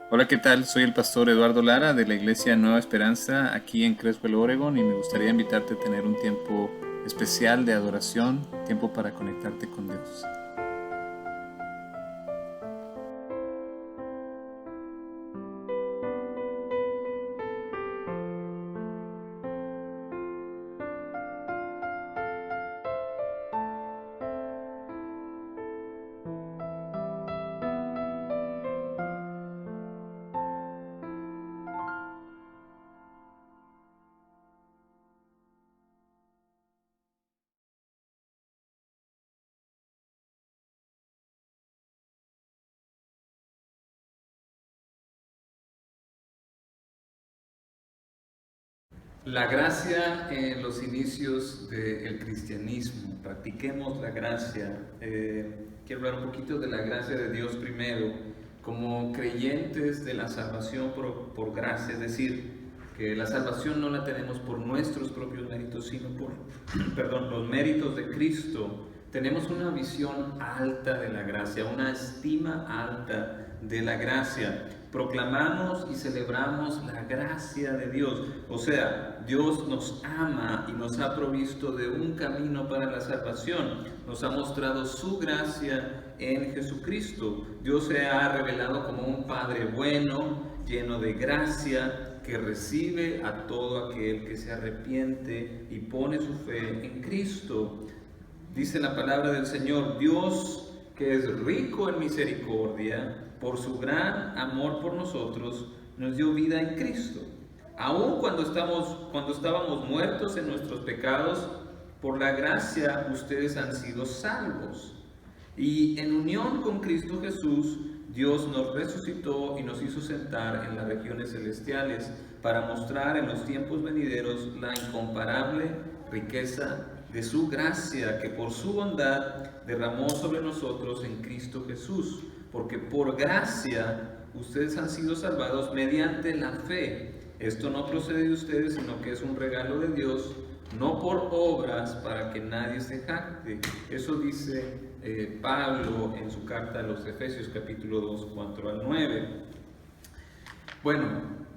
Hola, ¿qué tal? Soy el pastor Eduardo Lara de la Iglesia Nueva Esperanza aquí en Creswell, Oregon, y me gustaría invitarte a tener un tiempo especial de adoración, tiempo para conectarte con Dios. La gracia en los inicios del cristianismo, practiquemos la gracia. Quiero hablar un poquito de la gracia de Dios primero, como creyentes de la salvación por gracia, es decir, que la salvación no la tenemos por nuestros propios méritos, sino por, perdón, los méritos de Cristo. Tenemos una visión alta de la gracia, una estima alta de la gracia. Proclamamos y celebramos la gracia de Dios. O sea, Dios nos ama y nos ha provisto de un camino para la salvación. Nos ha mostrado su gracia en Jesucristo. Dios se ha revelado como un Padre bueno, lleno de gracia, que recibe a todo aquel que se arrepiente y pone su fe en Cristo. Dice la palabra del Señor: Dios, que es rico en misericordia, por su gran amor por nosotros, nos dio vida en Cristo. Aun cuando estábamos muertos en nuestros pecados, por la gracia ustedes han sido salvos. Y en unión con Cristo Jesús, Dios nos resucitó y nos hizo sentar en las regiones celestiales para mostrar en los tiempos venideros la incomparable riqueza de su gracia que por su bondad derramó sobre nosotros en Cristo Jesús. Porque por gracia ustedes han sido salvados mediante la fe. Esto no procede de ustedes, sino que es un regalo de Dios, no por obras para que nadie se jacte. Eso dice Pablo en su carta a los Efesios capítulo 2, 4 al 9. Bueno,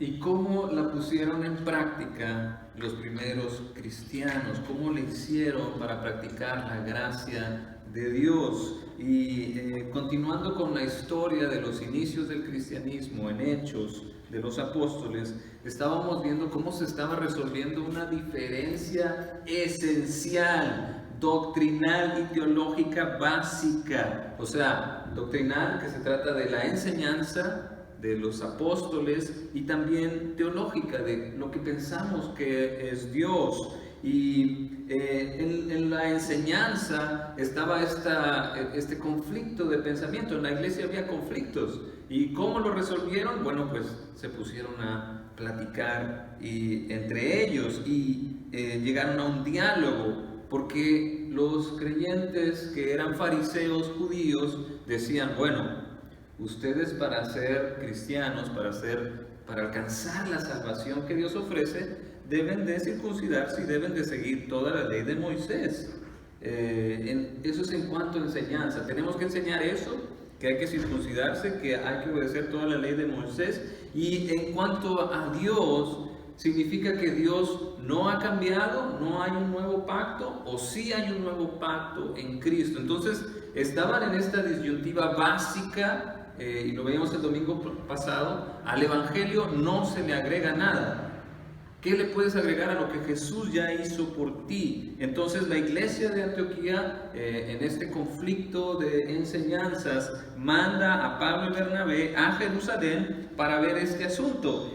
¿y cómo la pusieron en práctica los primeros cristianos? ¿Cómo le hicieron para practicar la gracia de Dios? Y continuando con la historia de los inicios del cristianismo en Hechos de los Apóstoles, estábamos viendo cómo se estaba resolviendo una diferencia esencial, doctrinal y teológica básica. O sea, doctrinal, que se trata de la enseñanza de los apóstoles, y también teológica, de lo que pensamos que es Dios. Y en la enseñanza estaba este conflicto de pensamiento. En la iglesia había conflictos. ¿Y cómo lo resolvieron? Bueno, pues se pusieron a platicar entre ellos y llegaron a un diálogo, porque los creyentes que eran fariseos judíos decían: bueno, ustedes para ser cristianos, para alcanzar la salvación que Dios ofrece, deben de circuncidarse y deben de seguir toda la ley de Moisés. Eso es en cuanto a enseñanza. Tenemos que enseñar eso, que hay que circuncidarse, que hay que obedecer toda la ley de Moisés. Y en cuanto a Dios, significa que Dios no ha cambiado, no hay un nuevo pacto, o sí hay un nuevo pacto en Cristo. Entonces estaban en esta disyuntiva básica. Y lo veíamos el domingo pasado: al Evangelio no se le agrega nada. ¿Qué le puedes agregar a lo que Jesús ya hizo por ti? Entonces la iglesia de Antioquía, en este conflicto de enseñanzas, manda a Pablo y Bernabé a Jerusalén para ver este asunto,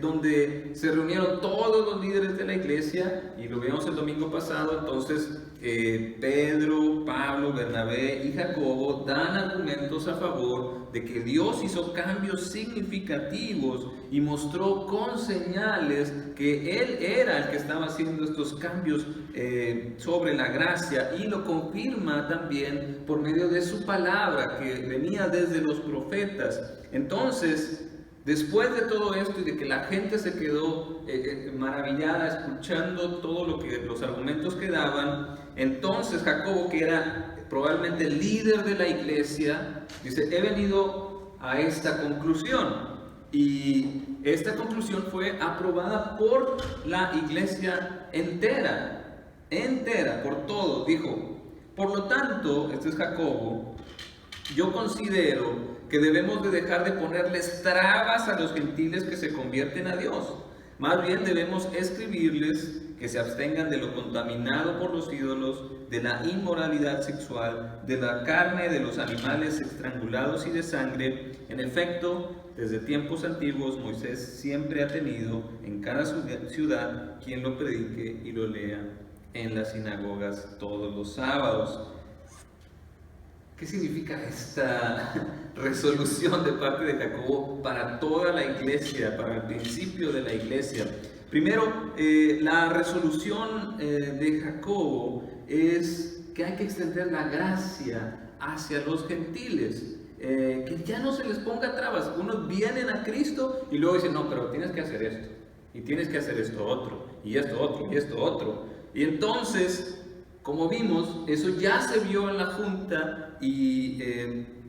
donde se reunieron todos los líderes de la iglesia, y lo vimos el domingo pasado. Entonces Pedro, Pablo, Bernabé y Jacobo dan argumentos a favor de que Dios hizo cambios significativos y mostró con señales que Él era el que estaba haciendo estos cambios sobre la gracia, y lo confirma también por medio de su palabra que venía desde los profetas. Entonces, después de todo esto y de que la gente se quedó maravillada escuchando los argumentos que daban, entonces Jacobo, que era probablemente el líder de la iglesia, dice: he venido a esta conclusión. Y esta conclusión fue aprobada por la iglesia entera, por todos. Dijo, por lo tanto, este es Jacobo, yo considero que debemos de dejar de ponerles trabas a los gentiles que se convierten a Dios. Más bien debemos escribirles que se abstengan de lo contaminado por los ídolos, de la inmoralidad sexual, de la carne de los animales estrangulados y de sangre. En efecto, desde tiempos antiguos Moisés siempre ha tenido en cada ciudad quien lo predique y lo lea en las sinagogas todos los sábados. ¿Qué significa esta resolución de parte de Jacobo para toda la iglesia, para el principio de la iglesia? Primero, la resolución de Jacobo es que hay que extender la gracia hacia los gentiles, que ya no se les ponga trabas. Unos vienen a Cristo y luego dicen, no, pero tienes que hacer esto, y tienes que hacer esto otro, y esto otro, y esto otro. Y entonces, como vimos, eso ya se vio en la junta y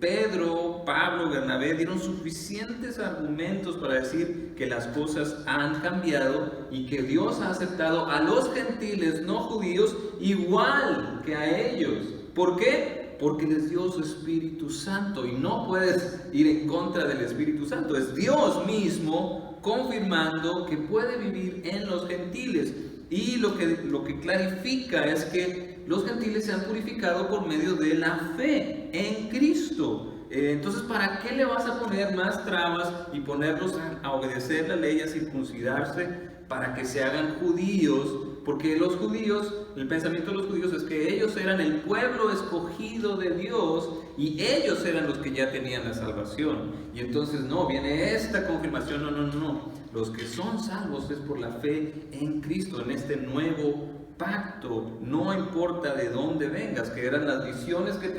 Pedro, Pablo, Bernabé dieron suficientes argumentos para decir que las cosas han cambiado y que Dios ha aceptado a los gentiles no judíos igual que a ellos. ¿Por qué? Porque les dio su Espíritu Santo y no puedes ir en contra del Espíritu Santo. Es Dios mismo confirmando que puede vivir en los gentiles. Y lo que clarifica es que los gentiles se han purificado por medio de la fe en Cristo. Entonces, ¿para qué le vas a poner más trabas y ponerlos a obedecer la ley, a circuncidarse, para que se hagan judíos? Porque los judíos, el pensamiento de los judíos es que ellos eran el pueblo escogido de Dios y ellos eran los que ya tenían la salvación. Y entonces no, viene esta confirmación, no. Los que son salvos es por la fe en Cristo, en este nuevo pacto. No importa de dónde vengas, que eran las visiones que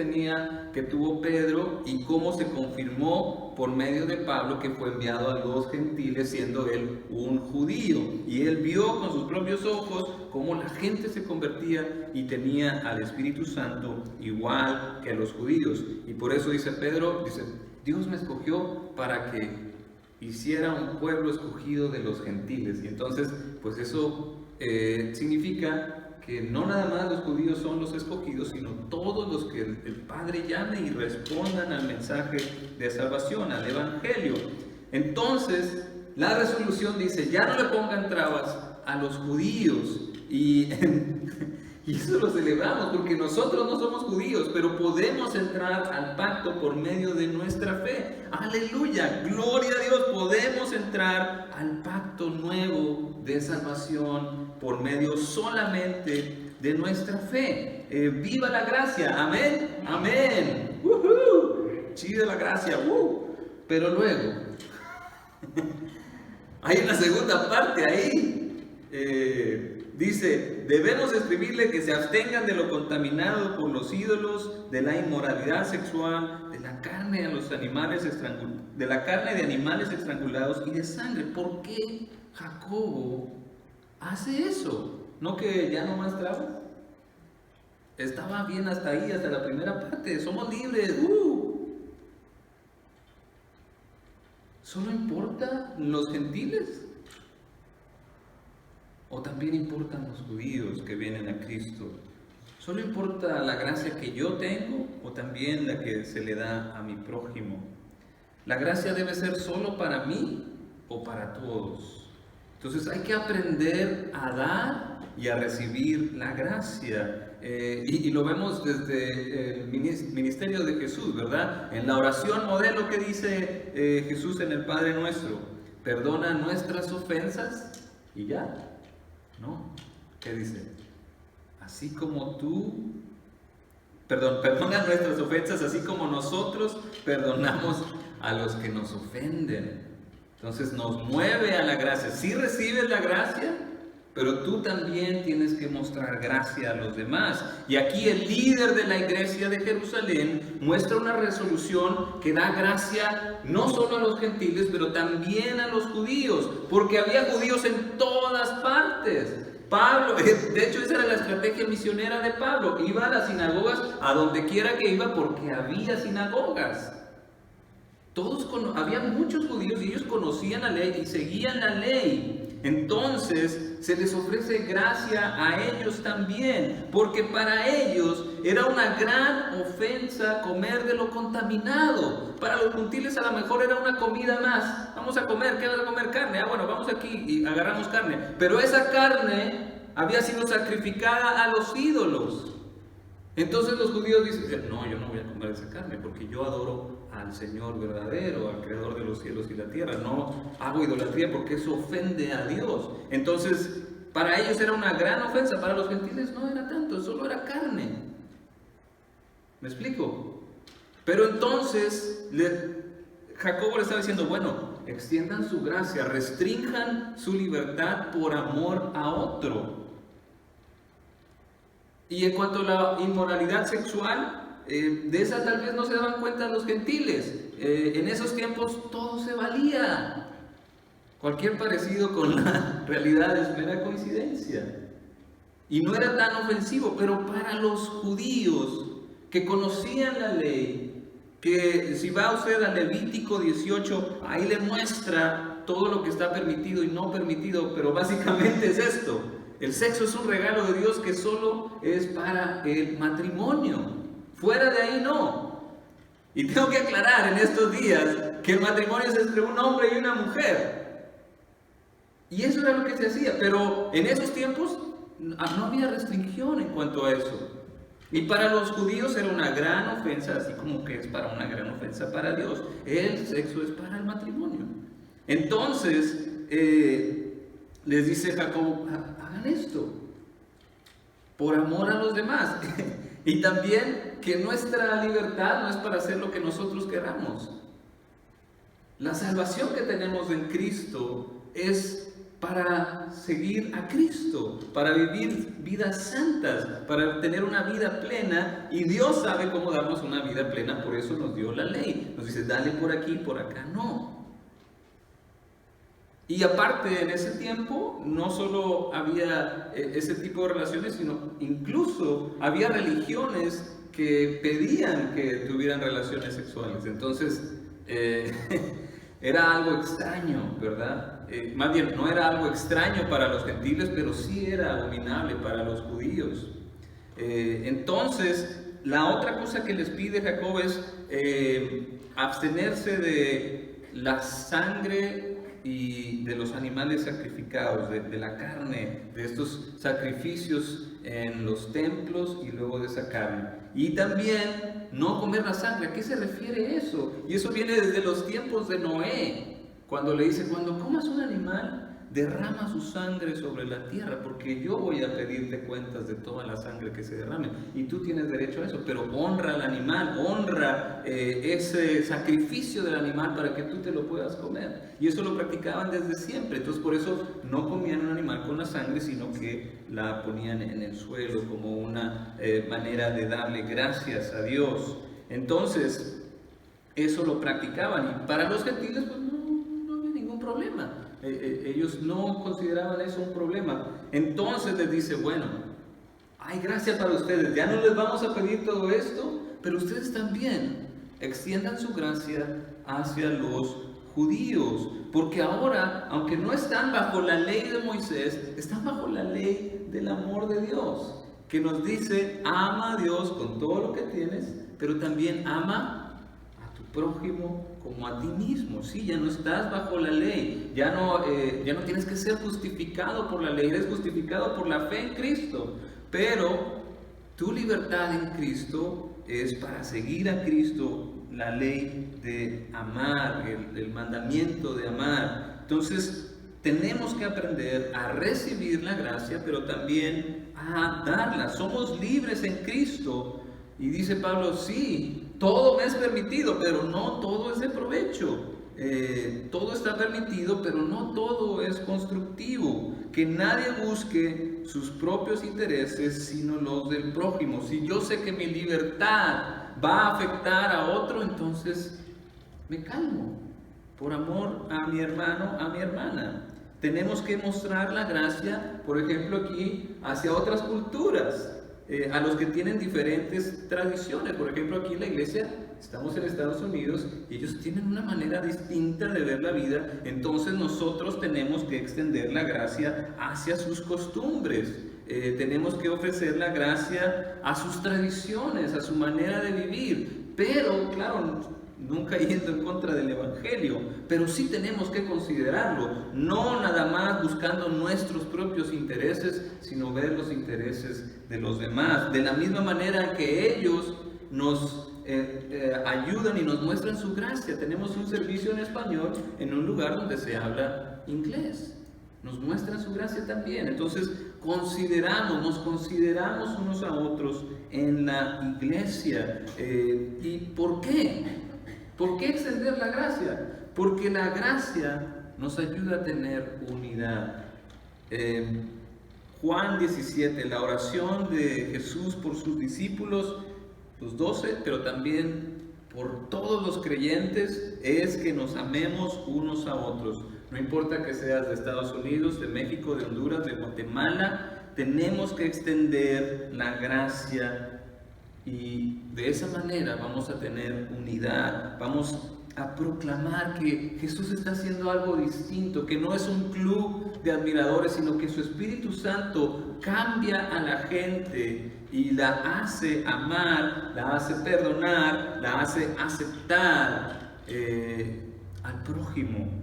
tuvo Pedro y cómo se confirmó por medio de Pablo, que fue enviado a los gentiles siendo él un judío. Y él vio con sus propios ojos cómo la gente se convertía y tenía al Espíritu Santo igual que a los judíos. Y por eso dice Pedro, Dios me escogió para que hiciera un pueblo escogido de los gentiles. Y entonces, pues eso significa que no nada más los judíos son los escogidos, sino todos los que el Padre llame y respondan al mensaje de salvación, al Evangelio. Entonces, la resolución dice, ya no le pongan trabas a los judíos. Y eso lo celebramos porque nosotros no somos judíos, pero podemos entrar al pacto por medio de nuestra fe. Aleluya, gloria a Dios, podemos entrar al pacto nuevo de salvación por medio solamente de nuestra fe. ¡Viva la gracia! ¡Amén! ¡Amén! ¡Chida la gracia! Pero luego, hay una segunda parte ahí. Dice, debemos escribirle que se abstengan de lo contaminado por los ídolos, de la inmoralidad sexual, de la carne de animales estrangulados y de sangre. ¿Por qué Jacobo hace eso? ¿No que ya no más trabas? Estaba bien hasta ahí, hasta la primera parte. Somos libres. ¿Solo importa los gentiles? ¿O también importan los judíos que vienen a Cristo? ¿Solo importa la gracia que yo tengo o también la que se le da a mi prójimo? ¿La gracia debe ser solo para mí o para todos? Entonces hay que aprender a dar y a recibir la gracia. Y lo vemos desde el ministerio de Jesús, ¿verdad? En la oración modelo que dice Jesús en el Padre Nuestro, perdona nuestras ofensas y ya. ¿No? ¿Qué dice? Así como perdona nuestras ofensas, así como nosotros perdonamos a los que nos ofenden. Entonces nos mueve a la gracia. Sí recibes la gracia, pero tú también tienes que mostrar gracia a los demás. Y aquí el líder de la iglesia de Jerusalén muestra una resolución que da gracia no solo a los gentiles, pero también a los judíos, porque había judíos en todas partes. Pablo, de hecho esa era la estrategia misionera de Pablo, iba a las sinagogas a donde quiera que iba porque había sinagogas. Había muchos judíos y ellos conocían conocían la ley y seguían la ley. Entonces se les ofrece gracia a ellos también, porque para ellos era una gran ofensa comer de lo contaminado. Para los gentiles a lo mejor era una comida más. Vamos a comer, ¿qué vas a comer? Carne. Bueno, vamos aquí y agarramos carne. Pero esa carne había sido sacrificada a los ídolos. Entonces los judíos dicen, no, yo no voy a comer esa carne porque yo adoro al Señor verdadero, al Creador de los cielos y la tierra. No hago idolatría porque eso ofende a Dios. Entonces, para ellos era una gran ofensa, para los gentiles no era tanto, solo era carne. ¿Me explico? Pero entonces Jacobo le estaba diciendo, bueno, extiendan su gracia, restrinjan su libertad por amor a otro. Y en cuanto a la inmoralidad sexual, de esa tal vez no se daban cuenta los gentiles. En esos tiempos todo se valía. Cualquier parecido con la realidad es mera coincidencia. Y no era tan ofensivo, pero para los judíos que conocían la ley, que si va usted a Levítico 18, ahí le muestra todo lo que está permitido y no permitido, pero básicamente es esto. El sexo es un regalo de Dios que solo es para el matrimonio. Fuera de ahí no. Y tengo que aclarar en estos días que el matrimonio es entre un hombre y una mujer. Y eso era lo que se hacía. Pero en esos tiempos no había restricción en cuanto a eso. Y para los judíos era una gran ofensa, así como que es para una gran ofensa para Dios. El sexo es para el matrimonio. Entonces, les dice Jacob, hagan esto por amor a los demás. Y también que nuestra libertad no es para hacer lo que nosotros queramos. La salvación que tenemos en Cristo es para seguir a Cristo, para vivir vidas santas, para tener una vida plena. Y Dios sabe cómo darnos una vida plena, por eso nos dio la ley. Nos dice, dale por aquí, por acá no. Y aparte, en ese tiempo no solo había ese tipo de relaciones, sino incluso había religiones que pedían que tuvieran relaciones sexuales. Entonces, era algo extraño, ¿verdad? Más bien, no era algo extraño para los gentiles, pero sí era abominable para los judíos. Entonces, la otra cosa que les pide Jacob es abstenerse de la sangre y de los animales sacrificados, de la carne, de estos sacrificios en los templos y luego de esa carne. Y también no comer la sangre. ¿A qué se refiere eso? Y eso viene desde los tiempos de Noé, cuando le dice, cuando comas un animal, derrama su sangre sobre la tierra, porque yo voy a pedirte cuentas de toda la sangre que se derrame, y tú tienes derecho a eso, pero honra al animal, honra ese sacrificio del animal para que tú te lo puedas comer. Y eso lo practicaban desde siempre. Entonces por eso no comían un animal con la sangre, sino que la ponían en el suelo como una manera de darle gracias a Dios. Entonces eso lo practicaban, y para los gentiles pues no había ningún problema. Ellos no consideraban eso un problema. Entonces les dice, bueno, hay gracia para ustedes, ya no les vamos a pedir todo esto, pero ustedes también extiendan su gracia hacia los judíos, porque ahora, aunque no están bajo la ley de Moisés, están bajo la ley del amor de Dios, que nos dice, ama a Dios con todo lo que tienes, pero también ama prójimo como a ti mismo. Sí, ya no estás bajo la ley, ya no tienes que ser justificado por la ley, eres justificado por la fe en Cristo, pero tu libertad en Cristo es para seguir a Cristo, la ley de amar, el mandamiento de amar. Entonces tenemos que aprender a recibir la gracia, pero también a darla. Somos libres en Cristo, y dice Pablo, sí, todo me es permitido, pero no todo es de provecho. Todo está permitido, pero no todo es constructivo. Que nadie busque sus propios intereses, sino los del prójimo. Si yo sé que mi libertad va a afectar a otro, entonces me calmo, por amor a mi hermano, a mi hermana. Tenemos que mostrar la gracia, por ejemplo, aquí hacia otras culturas. A los que tienen diferentes tradiciones. Por ejemplo, aquí en la iglesia estamos en Estados Unidos y ellos tienen una manera distinta de ver la vida, entonces nosotros tenemos que extender la gracia hacia sus costumbres. Tenemos que ofrecer la gracia a sus tradiciones, a su manera de vivir, pero claro, nunca yendo en contra del Evangelio, pero sí tenemos que considerarlo, no nada más buscando nuestros propios intereses, sino ver los intereses de los demás, de la misma manera que ellos nos ayudan y nos muestran su gracia. Tenemos un servicio en español en un lugar donde se habla inglés. Nos muestran su gracia también. Entonces nos consideramos unos a otros en la iglesia. ¿Y por qué? ¿Por qué extender la gracia? Porque la gracia nos ayuda a tener unidad. Juan 17, la oración de Jesús por sus discípulos, los 12, pero también por todos los creyentes, es que nos amemos unos a otros. No importa que seas de Estados Unidos, de México, de Honduras, de Guatemala, tenemos que extender la gracia y de esa manera vamos a tener unidad, vamos a proclamar que Jesús está haciendo algo distinto, que no es un club de admiradores, sino que su Espíritu Santo cambia a la gente y la hace amar, la hace perdonar, la hace aceptar al prójimo.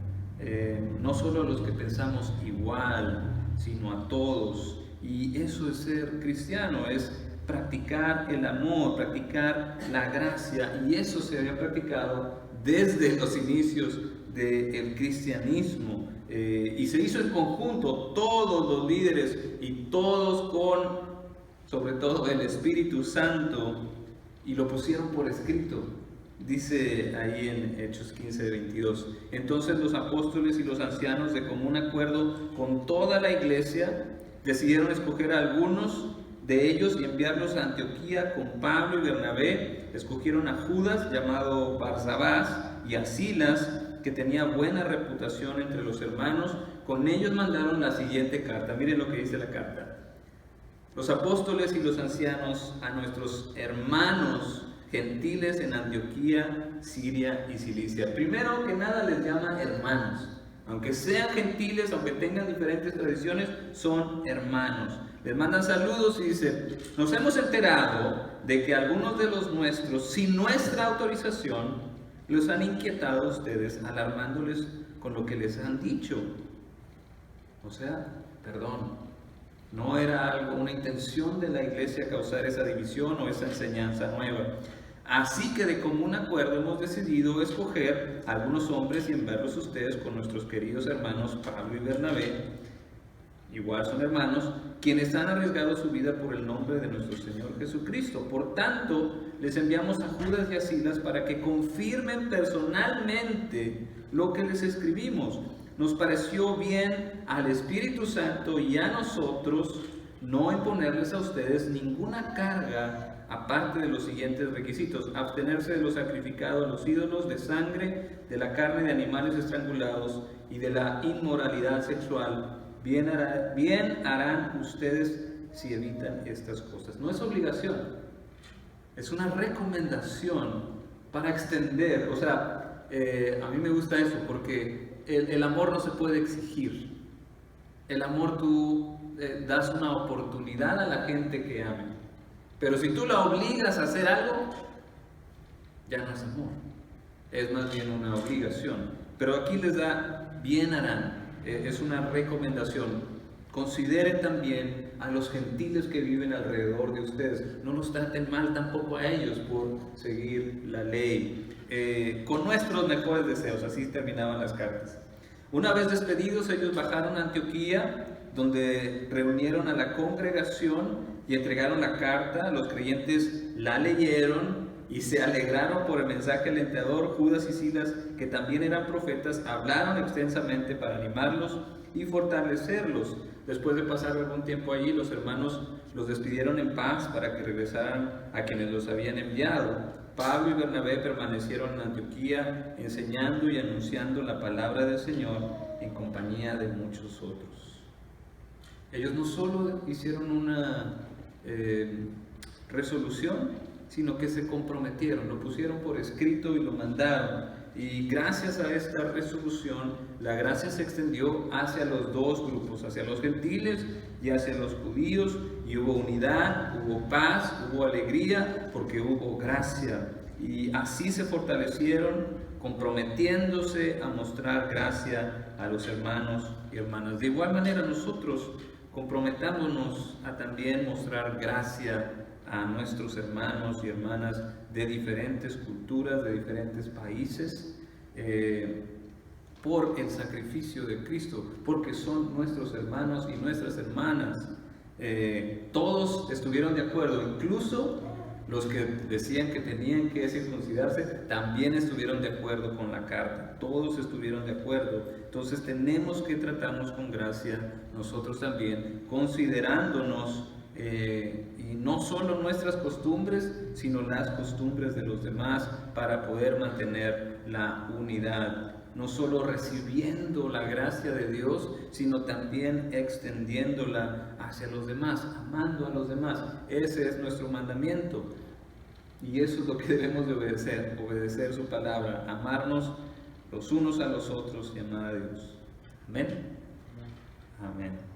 No solo a los que pensamos igual, sino a todos. Y eso es ser cristiano, es practicar el amor, practicar la gracia, y eso se había practicado desde los inicios del cristianismo, y se hizo en conjunto, todos los líderes y todos con, sobre todo, el Espíritu Santo, y lo pusieron por escrito. Dice ahí en Hechos 15:22, entonces los apóstoles y los ancianos, de común acuerdo con toda la iglesia, decidieron escoger a algunos de ellos y enviarlos a Antioquía con Pablo y Bernabé. Escogieron a Judas, llamado Barsabás, y a Silas, que tenía buena reputación entre los hermanos. Con ellos mandaron la siguiente carta. Miren lo que dice la carta. Los apóstoles y los ancianos a nuestros hermanos gentiles en Antioquía, Siria y Cilicia. Primero que nada les llama hermanos. Aunque sean gentiles, aunque tengan diferentes tradiciones, son hermanos. Les mandan saludos y dice, nos hemos enterado de que algunos de los nuestros, sin nuestra autorización, los han inquietado a ustedes, alarmándoles con lo que les han dicho. O sea, perdón, no era una intención de la iglesia causar esa división o esa enseñanza nueva. Así que de común acuerdo hemos decidido escoger a algunos hombres y enviarlos a ustedes con nuestros queridos hermanos Pablo y Bernabé, igual son hermanos, quienes han arriesgado su vida por el nombre de nuestro Señor Jesucristo. Por tanto, les enviamos a Judas y a Silas para que confirmen personalmente lo que les escribimos. Nos pareció bien al Espíritu Santo y a nosotros no imponerles a ustedes ninguna carga aparte de los siguientes requisitos: abstenerse de lo sacrificado a los ídolos, de sangre, de la carne de animales estrangulados y de la inmoralidad sexual. Bien harán ustedes si evitan estas cosas. No es obligación, es una recomendación para extender. O sea, a mí me gusta eso porque el amor no se puede exigir. El amor tú das una oportunidad a la gente que ame. Pero si tú la obligas a hacer algo, ya no es amor, es más bien una obligación. Pero aquí les da bien harán, es una recomendación. Consideren también a los gentiles que viven alrededor de ustedes. No los traten mal tampoco a ellos por seguir la ley. Con nuestros mejores deseos, así terminaban las cartas. Una vez despedidos, ellos bajaron a Antioquía, donde reunieron a la congregación y entregaron la carta. Los creyentes la leyeron y se alegraron por el mensaje alentador. Judas y Silas, que también eran profetas, hablaron extensamente para animarlos y fortalecerlos. Después de pasar algún tiempo allí, los hermanos los despidieron en paz para que regresaran a quienes los habían enviado. Pablo y Bernabé permanecieron en Antioquía, enseñando y anunciando la palabra del Señor en compañía de muchos otros. Ellos no solo hicieron una resolución, sino que se comprometieron, lo pusieron por escrito y lo mandaron. Y gracias a esta resolución, la gracia se extendió hacia los dos grupos, hacia los gentiles y hacia los judíos, y hubo unidad, hubo paz, hubo alegría, porque hubo gracia. Y así se fortalecieron, comprometiéndose a mostrar gracia a los hermanos y hermanas. De igual manera, nosotros comprometámonos a también mostrar gracia a nuestros hermanos y hermanas de diferentes culturas, de diferentes países, por el sacrificio de Cristo, porque son nuestros hermanos y nuestras hermanas. Todos estuvieron de acuerdo, incluso los que decían que tenían que circuncidarse también estuvieron de acuerdo con la carta. Todos estuvieron de acuerdo. Entonces tenemos que tratarnos con gracia nosotros también, considerándonos y no solo nuestras costumbres, sino las costumbres de los demás, para poder mantener la unidad. No solo recibiendo la gracia de Dios, sino también extendiéndola hacia los demás, amando a los demás. Ese es nuestro mandamiento. Y eso es lo que debemos de obedecer su palabra, amarnos los unos a los otros y amar a Dios. Amén. Amén.